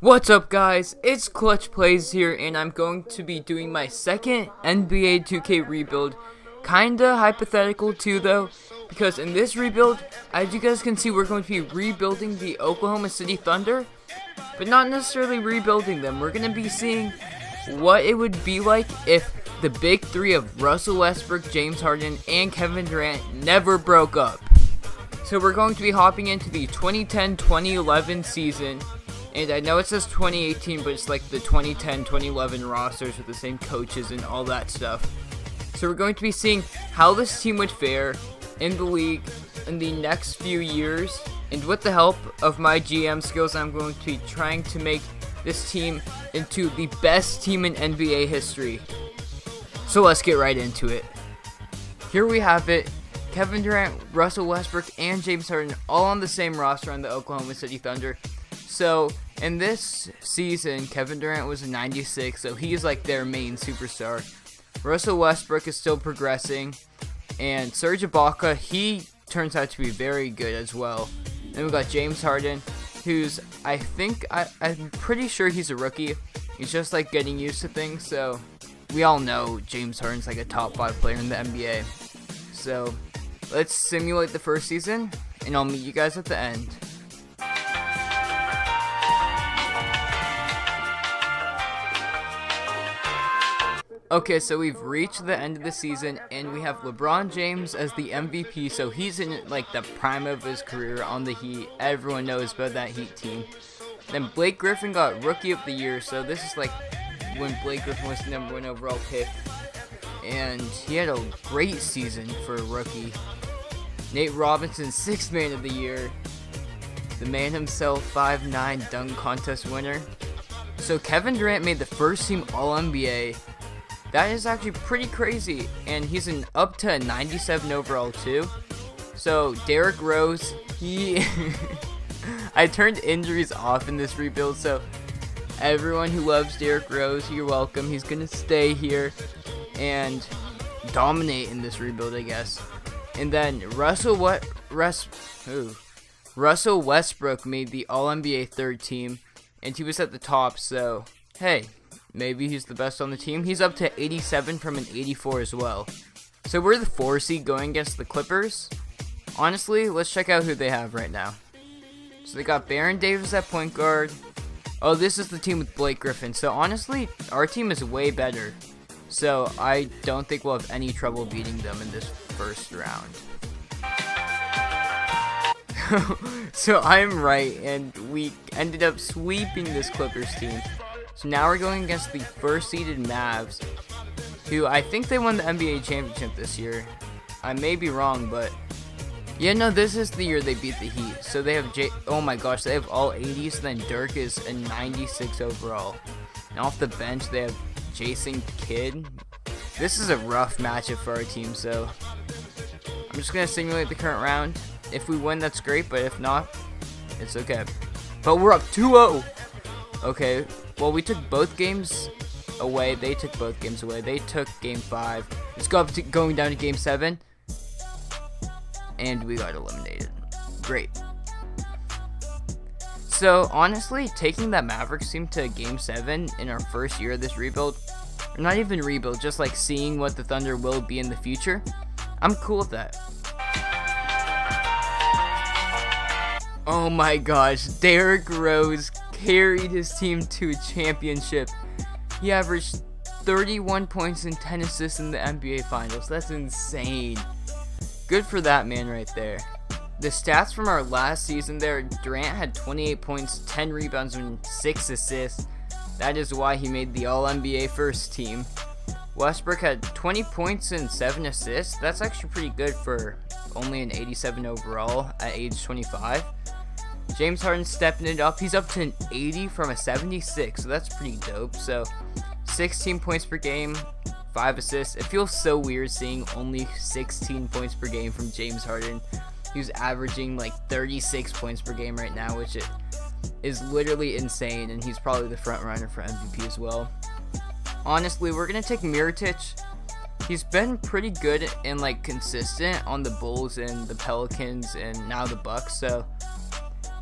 What's up, guys? It's Clutch Plays here, and I'm going to be doing my second NBA 2K rebuild. Kinda hypothetical too, though, because in this rebuild, as you guys can see, we're going to be rebuilding the Oklahoma City Thunder, but not necessarily rebuilding them. We're going to be seeing what it would be like if the big three of Russell Westbrook, James Harden, and Kevin Durant never broke up. So we're going to be hopping into the 2010-2011 season. And I know it says 2018, but it's like the 2010-2011 rosters with the same coaches and all that stuff. So we're going to be seeing how this team would fare in the league in the next few years. And with the help of my GM skills, I'm going to be trying to make this team into the best team in NBA history. So let's get right into it. Here we have it. Kevin Durant, Russell Westbrook, and James Harden all on the same roster on the Oklahoma City Thunder. So, in this season, Kevin Durant was a 96, so he's like their main superstar. Russell Westbrook is still progressing, and Serge Ibaka, he turns out to be very good as well. Then we got James Harden, who's, I'm pretty sure he's a rookie. He's just like getting used to things, so we all know James Harden's like a top 5 player in the NBA. So, let's simulate the first season, and I'll meet you guys at the end. Okay, so we've reached the end of the season, and we have LeBron James as the MVP, so he's in, like, the prime of his career on the Heat. Everyone knows about that Heat team. Then Blake Griffin got Rookie of the Year, so this is, like, when Blake Griffin was the #1 overall pick, and he had a great season for a rookie. Nate Robinson, 6th Man of the Year. The man himself, 5'9" dunk contest winner. So Kevin Durant made the first team All-NBA. That is actually pretty crazy, and he's an up to 97 overall too. So Derrick Rose, I turned injuries off in this rebuild, so everyone who loves Derrick Rose, you're welcome. He's gonna stay here and dominate in this rebuild, I guess. And then Russell Westbrook made the All-NBA 3rd team, and he was at the top, so hey, maybe he's the best on the team. He's up to 87 from an 84 as well. So we're the 4 seed going against the Clippers. Honestly, let's check out who they have right now. So they got Baron Davis at point guard. Oh, this is the team with Blake Griffin. So honestly, our team is way better. So I don't think we'll have any trouble beating them in this first round. So I'm right, and we ended up sweeping this Clippers team. So now we're going against the 1st seeded Mavs, who I think they won the NBA championship this year. I may be wrong, but yeah, no, this is the year they beat the Heat. So they have oh my gosh, they have all 80s. Then Dirk is a 96 overall. And off the bench, they have Jason Kidd. This is a rough matchup for our team, so I'm just going to simulate the current round. If we win, that's great, but if not, it's okay. But we're up 2-0. Okay, well, we took both games away. They took both games away. They took game 5. Let's go up to going down to game 7. And we got eliminated. Great. So, honestly, taking that Mavericks team to game 7 in our first year of this rebuild, or not even rebuild, just like seeing what the Thunder will be in the future, I'm cool with that. Oh my gosh, Derrick Rose carried his team to a championship. He averaged 31 points and 10 assists in the NBA Finals. That's insane. Good for that man right there. The stats from our last season there, Durant had 28 points, 10 rebounds, and 6 assists. That is why he made the All-NBA first team. Westbrook had 20 points and 7 assists. That's actually pretty good for only an 87 overall at age 25. James Harden stepping it up. He's up to an 80 from a 76, so that's pretty dope. So 16 points per game, 5 assists. It feels so weird seeing only 16 points per game from James Harden, who's averaging like 36 points per game right now, which is literally insane, and he's probably the front runner for MVP as well. Honestly, we're going to take Mirotic. He's been pretty good and like consistent on the Bulls and the Pelicans and now the Bucks, so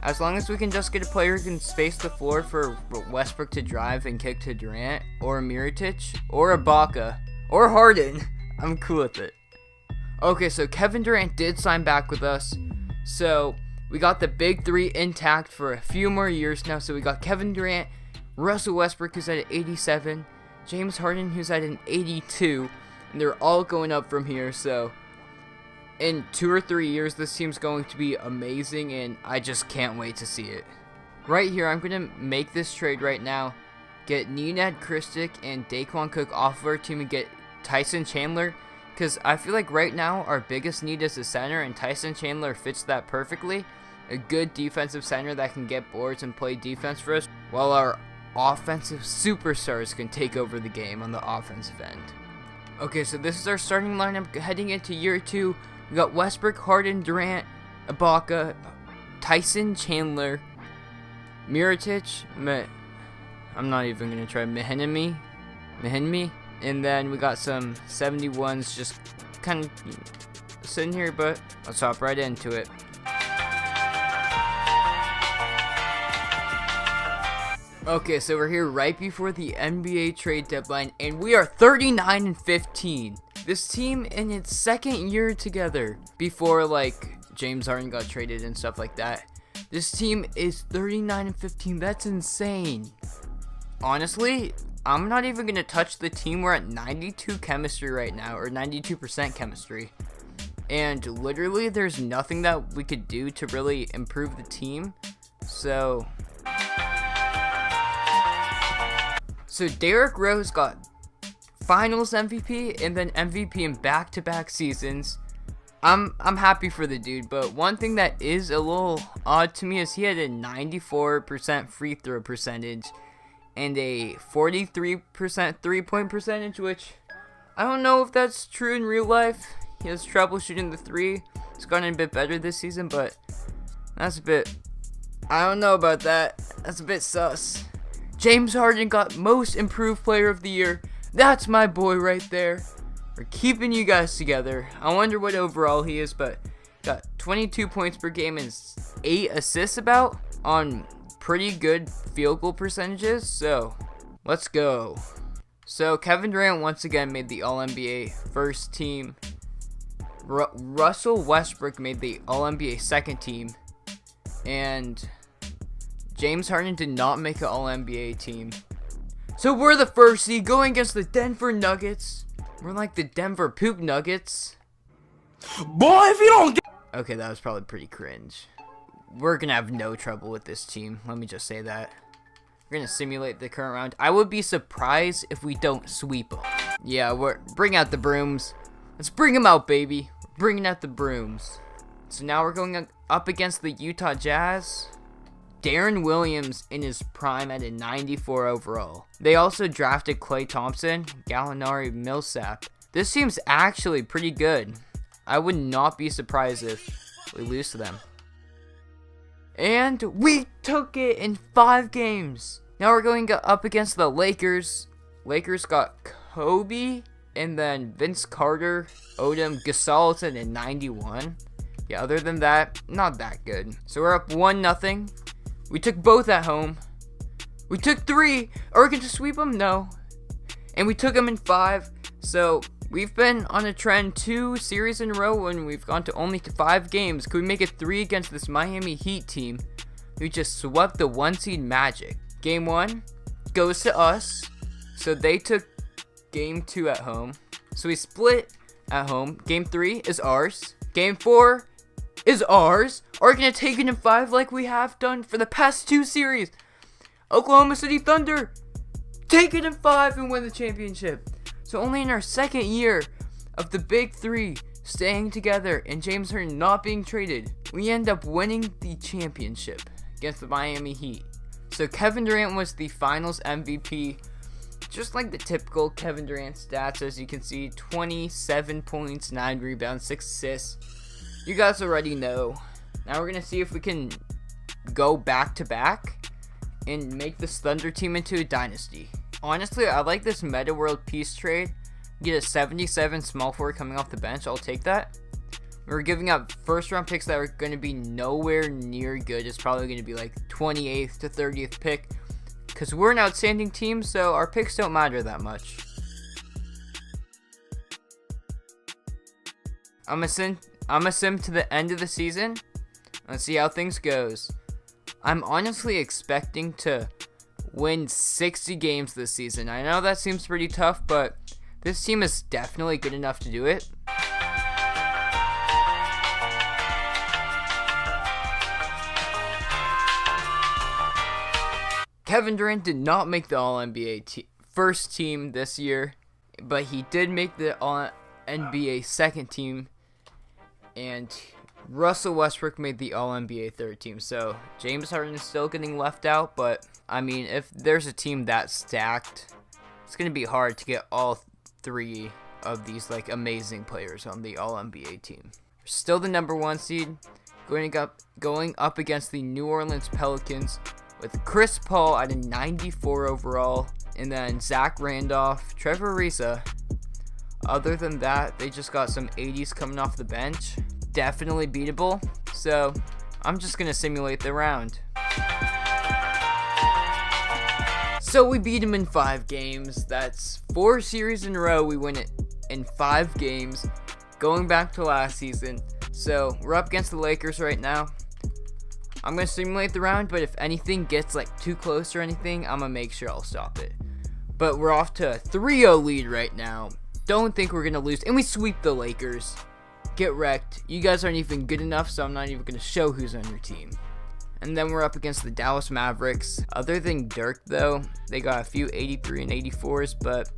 As long as we can just get a player who can space the floor for Westbrook to drive and kick to Durant, or Mirotic, or Ibaka, or Harden, I'm cool with it. Okay, so Kevin Durant did sign back with us. So we got the big three intact for a few more years now. So we got Kevin Durant, Russell Westbrook, who's at an 87, James Harden, who's at an 82, and they're all going up from here. So in 2 or 3 years, this team's going to be amazing, and I just can't wait to see it. Right here, I'm going to make this trade right now. Get Nenad Kristic and Daquan Cook off of our team and get Tyson Chandler, because I feel like right now our biggest need is a center, and Tyson Chandler fits that perfectly. A good defensive center that can get boards and play defense for us, while our offensive superstars can take over the game on the offensive end. Okay, so this is our starting lineup heading into year 2. We got Westbrook, Harden, Durant, Ibaka, Tyson Chandler, Mirotic, I'm not even going to try Mahinmi, and then we got some 71s just kind of sitting here, but let's hop right into it. Okay, so we're here right before the NBA trade deadline, and we are 39-15. This team in its second year together, before like James Harden got traded and stuff like that. This team is 39-15. That's insane. Honestly, I'm not even gonna touch the team. We're at 92 chemistry right now, or 92% chemistry, and literally there's nothing that we could do to really improve the team. So Derrick Rose got Finals MVP and then MVP in back-to-back seasons. I'm happy for the dude, but one thing that is a little odd to me is he had a 94% free throw percentage and a 43% three-point percentage, which I don't know if that's true in real life. He has trouble shooting the three. It's gotten a bit better this season, but that's a bit, I don't know about that. That's a bit sus. James Harden got Most Improved Player of the Year. That's my boy right there. We're keeping you guys together. I wonder what overall he is, but got 22 points per game and 8 assists about on pretty good field goal percentages. So let's go. So Kevin Durant once again made the All-NBA first team. Russell Westbrook made the All-NBA second team. And James Harden did not make an All-NBA team. So we're the first seed going against the Denver Nuggets. We're like the Denver Poop Nuggets. Boy, if you don't get... Okay, that was probably pretty cringe. We're going to have no trouble with this team. Let me just say that. We're going to simulate the current round. I would be surprised if we don't sweep them. Yeah, bring out the brooms. Let's bring them out, baby. Bringing out the brooms. So now we're going up against the Utah Jazz. Darren Williams in his prime at a 94 overall. They also drafted Klay Thompson, Gallinari, Millsap. This team's actually pretty good. I would not be surprised if we lose to them. And we took it in 5 games. Now we're going up against the Lakers. Lakers got Kobe, and then Vince Carter, Odom, Gasol at a 91. Yeah, other than that, not that good. So we're up 1-0. We took both at home. We took 3. Are we going to sweep them? No. And we took them in 5. So we've been on a trend 2 series in a row when we've gone to only 5 games. Could we make it 3 against this Miami Heat team? We just swept the 1 seed Magic. Game 1 goes to us. So they took game 2 at home. So we split at home. Game 3 is ours. Game 4 is ours. Are we going to take it in 5 like we have done for the past 2 series? Oklahoma City Thunder, take it in 5 and win the championship. So only in our second year of the big 3 staying together and James Harden not being traded, we end up winning the championship against the Miami Heat. So Kevin Durant was the Finals MVP. Just like the typical Kevin Durant stats, as you can see, 27 points, 9 rebounds, 6 assists. You guys already know. Now we're going to see if we can go back-to-back and make this Thunder team into a dynasty. Honestly, I like this Meta World Peace trade. Get a 77 small forward coming off the bench. I'll take that. We're giving up first round picks that are going to be nowhere near good. It's probably going to be like 28th to 30th pick. Because we're an outstanding team, so our picks don't matter that much. I'm a sim to the end of the season. Let's see how things goes. I'm honestly expecting to win 60 games this season. I know that seems pretty tough, but this team is definitely good enough to do it. Kevin Durant did not make the All-NBA first team this year, but he did make the All-NBA second team, and Russell Westbrook made the All-NBA third team. So James Harden is still getting left out, but I mean, if there's a team that stacked, it's going to be hard to get all three of these like amazing players on the All-NBA team. Still the number 1 seed, going up against the New Orleans Pelicans, with Chris Paul at a 94 overall, and then Zach Randolph, Trevor Ariza. Other than that, they just got some 80s coming off the bench. Definitely beatable, so I'm just going to simulate the round. So we beat him in 5 games. That's 4 series in a row. We win it in 5 games, going back to last season. So we're up against the Lakers right now. I'm going to simulate the round, but if anything gets like too close or anything, I'm going to make sure I'll stop it. But we're off to a 3-0 lead right now. Don't think we're going to lose. And we sweep the Lakers. Get wrecked. You guys aren't even good enough, so I'm not even going to show who's on your team. And then we're up against the Dallas Mavericks. Other than Dirk, though, they got a few 83 and 84s, but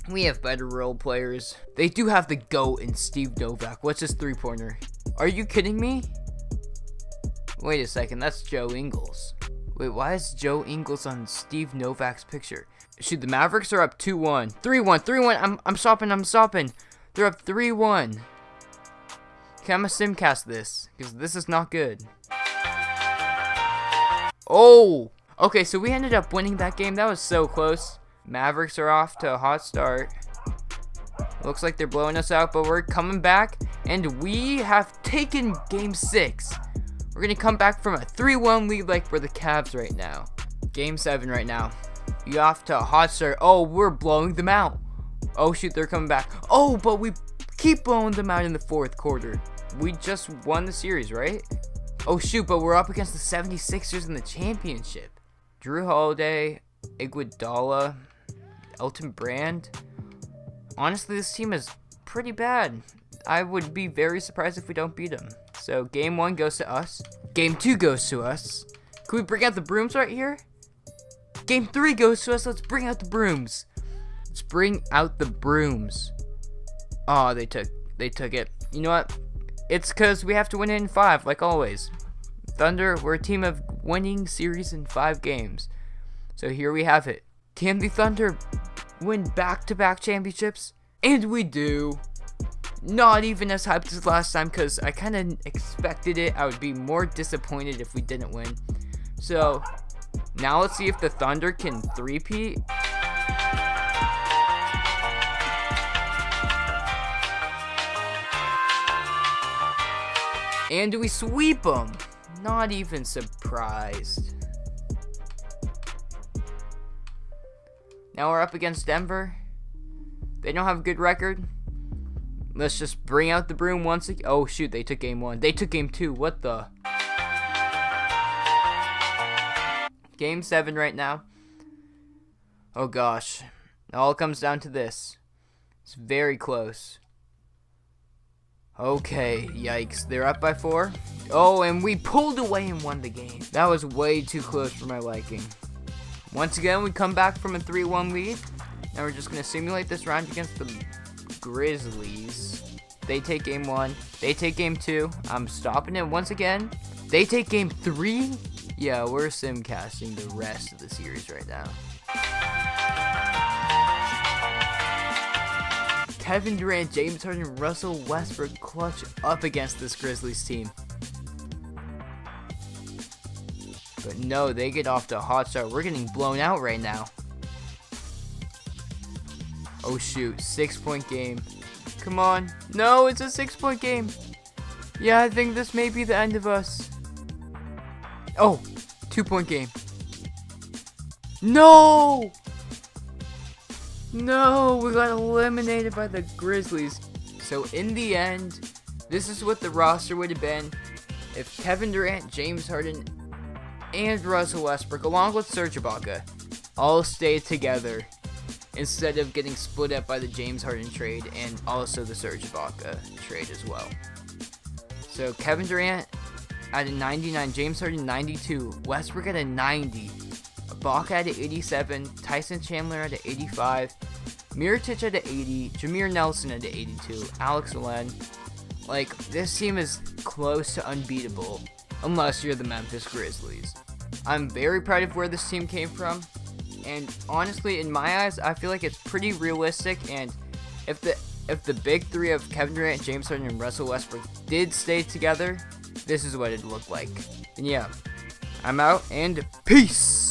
we have better role players. They do have the GOAT in Steve Novak. What's his 3-pointer? Are you kidding me? Wait a second, that's Joe Ingles. Wait, why is Joe Ingles on Steve Novak's picture? Shoot, the Mavericks are up 2-1. 3-1. I'm stopping. They're up 3-1. Okay, I'm gonna simcast this, because this is not good. Oh! Okay, so we ended up winning that game. That was so close. Mavericks are off to a hot start. Looks like they're blowing us out, but we're coming back, and we have taken Game 6. We're going to come back from a 3-1 lead like we're the Cavs right now. Game 7 right now. We off to a hot start. Oh, we're blowing them out. Oh, shoot, they're coming back. Oh, but we keep blowing them out in the 4th quarter. We just won the series, right? Oh, shoot, but we're up against the 76ers in the championship. Drew Holiday, Iguodala, Elton Brand. Honestly, this team is pretty bad. I would be very surprised if we don't beat them. So, Game 1 goes to us. Game 2 goes to us. Can we bring out the brooms right here? Game 3 goes to us. Let's bring out the brooms. Let's bring out the brooms. Oh, they took it. You know what? It's because we have to win it in 5, like always. Thunder, we're a team of winning series in 5 games. So here we have it. Can the Thunder win back-to-back championships? And we do. Not even as hyped as last time, because I kind of expected it. I would be more disappointed if we didn't win. So, now let's see if the Thunder can three-peat. And do we sweep them? Not even surprised. Now we're up against Denver. They don't have a good record. Let's just bring out the broom once again. Oh, shoot, they took Game 1. They took Game 2. What the? Game 7 right now. Oh, gosh. It all comes down to this. It's very close. Okay, yikes. They're up by 4. Oh, and we pulled away and won the game. That was way too close for my liking. Once again, we come back from a 3-1 lead. Now we're just going to simulate this round against the Grizzlies. They take Game 1. They take Game 2. I'm stopping it once again. They take Game 3. Yeah, we're simcasting the rest of the series right now. Kevin Durant, James Harden, Russell Westbrook clutch up against this Grizzlies team. But no, they get off to a hot start. We're getting blown out right now. Oh shoot, 6-point game. Come on. No, it's a 6-point game. Yeah, I think this may be the end of us. Oh, 2-point game. No! No, we got eliminated by the Grizzlies. So in the end, this is what the roster would have been if Kevin Durant, James Harden, and Russell Westbrook, along with Serge Ibaka, all stayed together instead of getting split up by the James Harden trade and also the Serge Ibaka trade as well. So Kevin Durant at a 99, James Harden 92, Westbrook at a 90, Ibaka at an 87, Tyson Chandler at an 85, Mirotic at an 80, Jameer Nelson at an 82, Alex Len. Like, this team is close to unbeatable, unless you're the Memphis Grizzlies. I'm very proud of where this team came from, and honestly, in my eyes, I feel like it's pretty realistic, and if the big three of Kevin Durant, James Harden, and Russell Westbrook did stay together, this is what it'd look like. And yeah, I'm out, and peace!